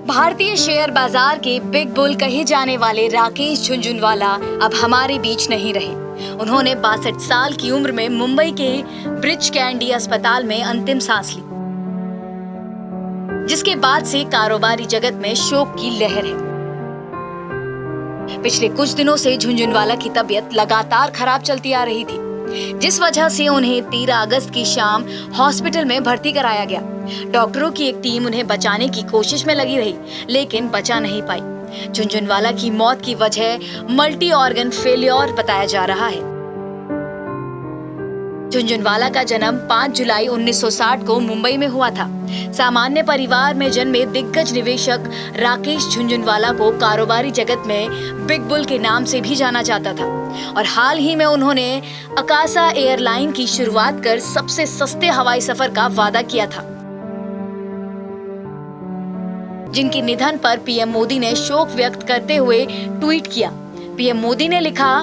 भारतीय शेयर बाजार के बिग बुल कहे जाने वाले राकेश झुनझुनवाला अब हमारे बीच नहीं रहे। उन्होंने 62 साल की उम्र में मुंबई के ब्रिच कैंडी अस्पताल में अंतिम सांस ली, जिसके बाद से कारोबारी जगत में शोक की लहर है। पिछले कुछ दिनों से झुनझुनवाला की तबीयत लगातार खराब चलती आ रही थी, जिस वजह से उन्हें 13 अगस्त की शाम हॉस्पिटल में भर्ती कराया गया। डॉक्टरों की एक टीम उन्हें बचाने की कोशिश में लगी रही, लेकिन बचा नहीं पाई। झुनझुनवाला की मौत की वजह मल्टी ऑर्गन फेलियर बताया जा रहा है। झुनझुनवाला का जन्म 5 जुलाई 1960 को मुंबई में हुआ था। सामान्य परिवार में जन्मे दिग्गज निवेशक राकेश झुनझुनवाला को कारोबारी जगत में बिग बुल के नाम से भी जाना जाता था और हाल ही में उन्होंने अकासा एयरलाइन की शुरुआत कर सबसे सस्ते हवाई सफर का वादा किया था, जिनके निधन पर पीएम मोदी ने शोक व्यक्त करते हुए ट्वीट किया। पीएम मोदी ने लिखा,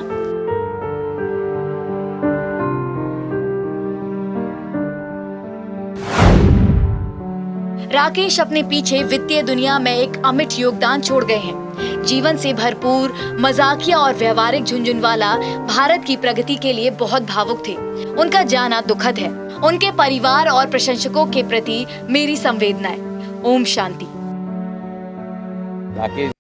राकेश अपने पीछे वित्तीय दुनिया में एक अमिट योगदान छोड़ गए हैं। जीवन से भरपूर, मजाकिया और व्यवहारिक झुनझुनवाला भारत की प्रगति के लिए बहुत भावुक थे। उनका जाना दुखद है। उनके परिवार और प्रशंसकों के प्रति मेरी संवेदनाएं। ओम शांति। राकेश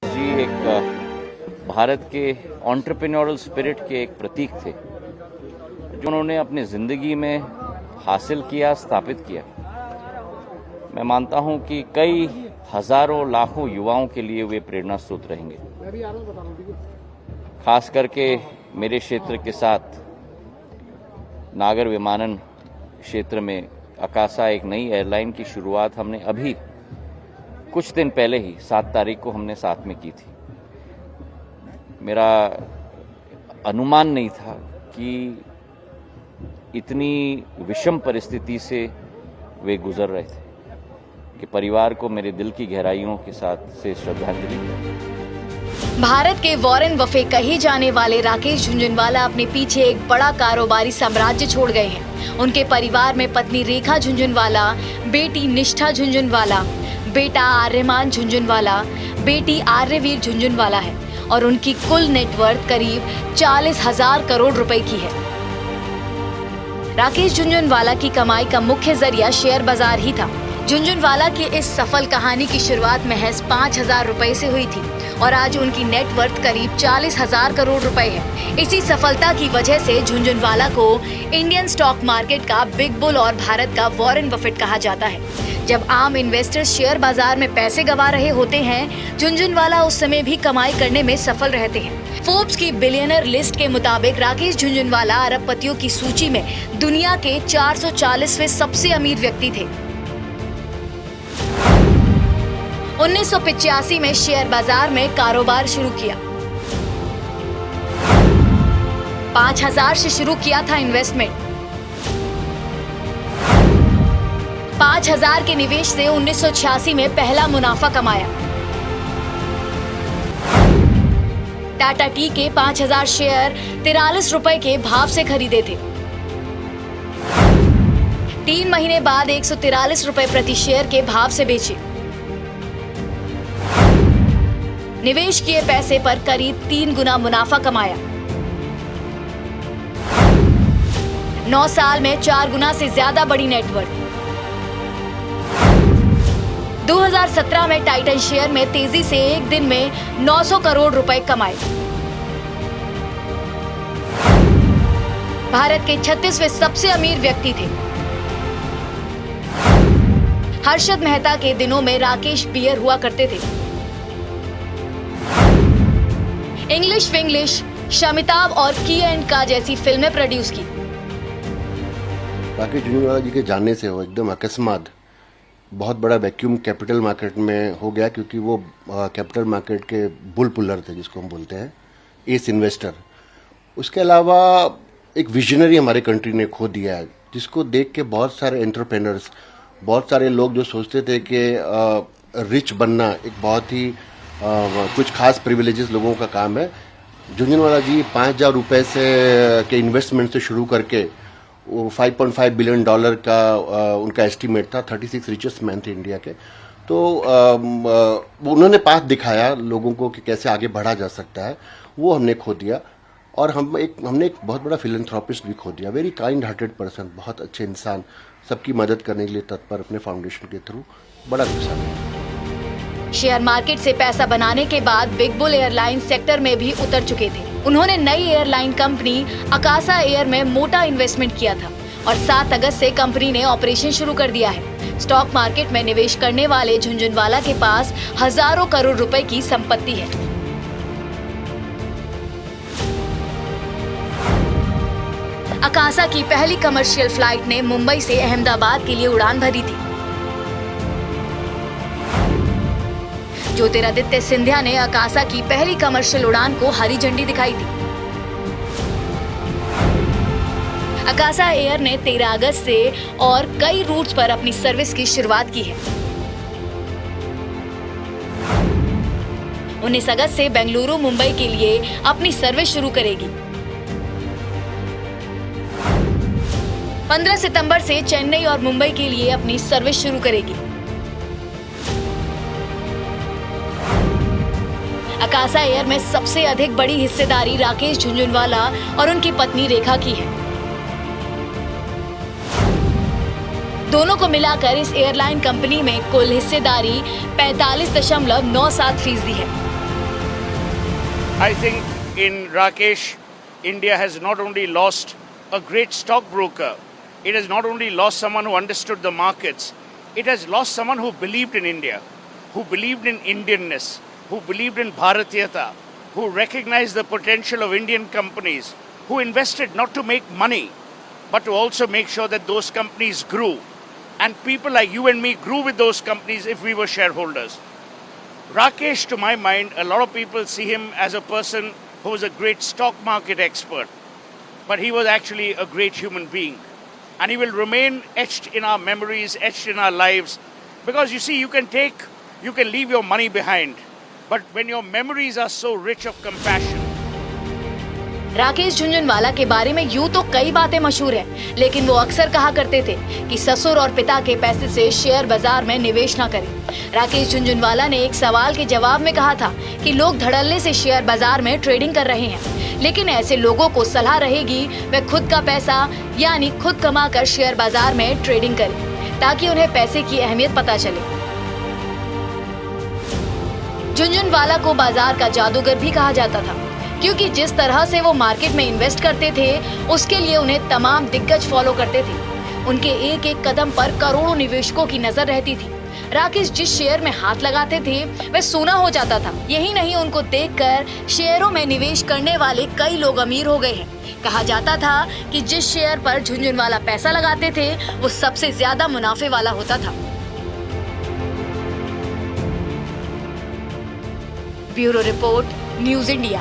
जी एक भारत के एंटरप्रेन्योरल स्पिरिट के एक प्रतीक थे, जो उन्होंने अपनी जिंदगी में हासिल किया, स्थापित किया। मैं मानता हूं कि कई हजारों लाखों युवाओं के लिए वे प्रेरणा स्रोत रहेंगे। खास करके मेरे क्षेत्र के साथ नागर विमानन क्षेत्र में अकासा एक नई एयरलाइन की शुरुआत हमने अभी कुछ दिन पहले ही 7 तारीख को हमने साथ में की थी। मेरा अनुमान नहीं था कि इतनी विषम परिस्थिति से वे गुजर रहे थे, कि परिवार को मेरे दिल की गहराइयों के साथ से श्रद्धांजलि। भारत के वॉरेन बफेट कहे जाने वाले राकेश झुनझुनवाला अपने पीछे एक बड़ा कारोबारी साम्राज्य छोड़ गए हैं। उनके परिवार में पत्नी रेखा झुनझुनवाला, बेटी निष्ठा झुनझुनवाला, बेटा आर्यमान झुनझुनवाला, बेटी आर्यवीर झुनझुनवाला है और उनकी कुल नेटवर्थ करीब 40,000 करोड़ रुपए की है। राकेश झुनझुनवाला की कमाई का मुख्य जरिया शेयर बाजार ही था। झुनझुनवाला की इस सफल कहानी की शुरुआत महज 5,000 रुपए से हुई थी और आज उनकी नेटवर्थ करीब 40,000 करोड़ रुपए है। इसी सफलता की वजह से झुनझुनवाला को इंडियन स्टॉक मार्केट का बिग बुल और भारत का वॉरेन बफेट कहा जाता है। जब आम इन्वेस्टर्स शेयर बाजार में पैसे गंवा रहे होते हैं, झुनझुनवाला उस समय भी कमाई करने में सफल रहते हैं। फोर्ब्स की बिलियनर लिस्ट के मुताबिक राकेश झुनझुनवाला अरबपतियों की सूची में दुनिया के 440वें सबसे अमीर व्यक्ति थे। 1985 में शेयर बाजार में कारोबार शुरू किया। 5,000 से शुरू किया था इन्वेस्टमेंट। 5,000 के निवेश से 1986 में पहला मुनाफा कमाया। टाटा टी के 5,000 शेयर 43 रुपए के भाव से खरीदे थे। 3 महीने बाद 143 रुपए प्रति शेयर के भाव से बेचे। निवेश किए पैसे पर करीब 3 गुना मुनाफा कमाया। 9 साल में 4 गुना से ज्यादा बड़ी नेटवर्थ। 2017 में टाइटन शेयर में तेजी से एक दिन में 900 करोड़ रुपए कमाए। भारत के 36वें सबसे अमीर व्यक्ति थे। हर्षद मेहता के दिनों में राकेश बियर हुआ करते थे। इंग्लिश विंग्लिश, शमिताभ और की एंड का जैसी फिल्में प्रोड्यूस की। राकेश झुनझुनवाला जी के जाने से वो एकदम अकस्मात बहुत बड़ा वैक्यूम कैपिटल मार्केट में हो गया, क्योंकि वो कैपिटल मार्केट के बुल पुलर थे, जिसको हम बोलते हैं एस इन्वेस्टर। उसके अलावा एक विजनरी हमारे कंट्री ने खो दिया है, जिसको देख के बहुत सारे एंटरप्रेन्योर्स, बहुत सारे लोग जो सोचते थे कि रिच बनना एक बहुत ही कुछ खास प्रिविलेजेस लोगों का काम है। झुनझुनवाला जी 5,000 रुपए से के इन्वेस्टमेंट से शुरू करके वो $5.5 बिलियन का उनका एस्टीमेट था। 36 रिचेस्ट मैन थे इंडिया के। तो उन्होंने पाथ दिखाया लोगों को कि कैसे आगे बढ़ा जा सकता है, वो हमने खो दिया। और हमने एक बहुत बड़ा फिलैंथ्रोपिस्ट भी खो दिया, वेरी काइंड हार्टेड पर्सन, बहुत अच्छे इंसान, सबकी मदद करने के लिए तत्पर अपने फाउंडेशन के थ्रू। बड़ा नुकसान है। शेयर मार्केट से पैसा बनाने के बाद बिग बुल एयरलाइन सेक्टर में भी उतर चुके थे। उन्होंने नई एयरलाइन कंपनी अकासा एयर में मोटा इन्वेस्टमेंट किया था और 7 अगस्त से कंपनी ने ऑपरेशन शुरू कर दिया है। स्टॉक मार्केट में निवेश करने वाले झुनझुनवाला के पास हजारों करोड़ रुपए की संपत्ति है। अकासा की पहली कमर्शियल फ्लाइट ने मुंबई से अहमदाबाद के लिए उड़ान भरी थी। ज्योतिरादित्य सिंधिया ने अकासा की पहली कमर्शियल उड़ान को हरी झंडी दिखाई थी। अकासा एयर ने 13 अगस्त से और कई रूट्स पर अपनी सर्विस की शुरुआत की है। 19 अगस्त से बेंगलुरु मुंबई के लिए अपनी सर्विस शुरू करेगी। 15 सितंबर से चेन्नई और मुंबई के लिए अपनी सर्विस शुरू करेगी। अकासा एयर में सबसे अधिक बड़ी हिस्सेदारी राकेश झुनझुनवाला और उनकी पत्नी रेखा की है। दोनों को मिलाकर इस एयरलाइन कंपनी में कुल हिस्सेदारी 45.97% है। I think in Rakesh, India has not only lost a great stockbroker, it has not only lost someone who understood the markets, it has lost someone who believed in India, who believed in Indianness, who believed in Bharatiyata, who recognized the potential of Indian companies, who invested not to make money, but to also make sure that those companies grew. And people like you and me grew with those companies if we were shareholders. Rakesh, to my mind, a lot of people see him as a person who was a great stock market expert, but he was actually a great human being. And he will remain etched in our memories, etched in our lives. Because you see, you can leave your money behind. But when your memories are so rich of compassion. Rakesh Jhunjhunwala के बारे में यूं तो कई बातें मशहूर हैं, लेकिन वो अक्सर कहा करते थे कि ससुर और पिता के पैसे से शेयर बाजार में निवेश ना करें। राकेश झुनझुनवाला ने एक सवाल के जवाब में कहा था कि लोग धड़ल्ले से शेयर बाजार में ट्रेडिंग कर रहे हैं, लेकिन ऐसे लोगों को सलाह रहेगी वे खुद का पैसा यानी खुद कमाकर शेयर बाजार में ट्रेडिंग करें, ताकि उन्हें पैसे की अहमियत पता चले। झुनझुनवाला को बाजार का जादूगर भी कहा जाता था, क्योंकि जिस तरह से वो मार्केट में इन्वेस्ट करते थे उसके लिए उन्हें तमाम दिग्गज फॉलो करते थे। उनके एक एक कदम पर करोड़ों निवेशकों की नजर रहती थी। राकेश जिस शेयर में हाथ लगाते थे वह सोना हो जाता था। यही नहीं, उनको देखकर शेयरों में निवेश करने वाले कई लोग अमीर हो गए हैं। कहा जाता था कि जिस शेयर पर झुनझुनवाला पैसा लगाते थे वो सबसे ज्यादा मुनाफे वाला होता था। Bureau report, news India.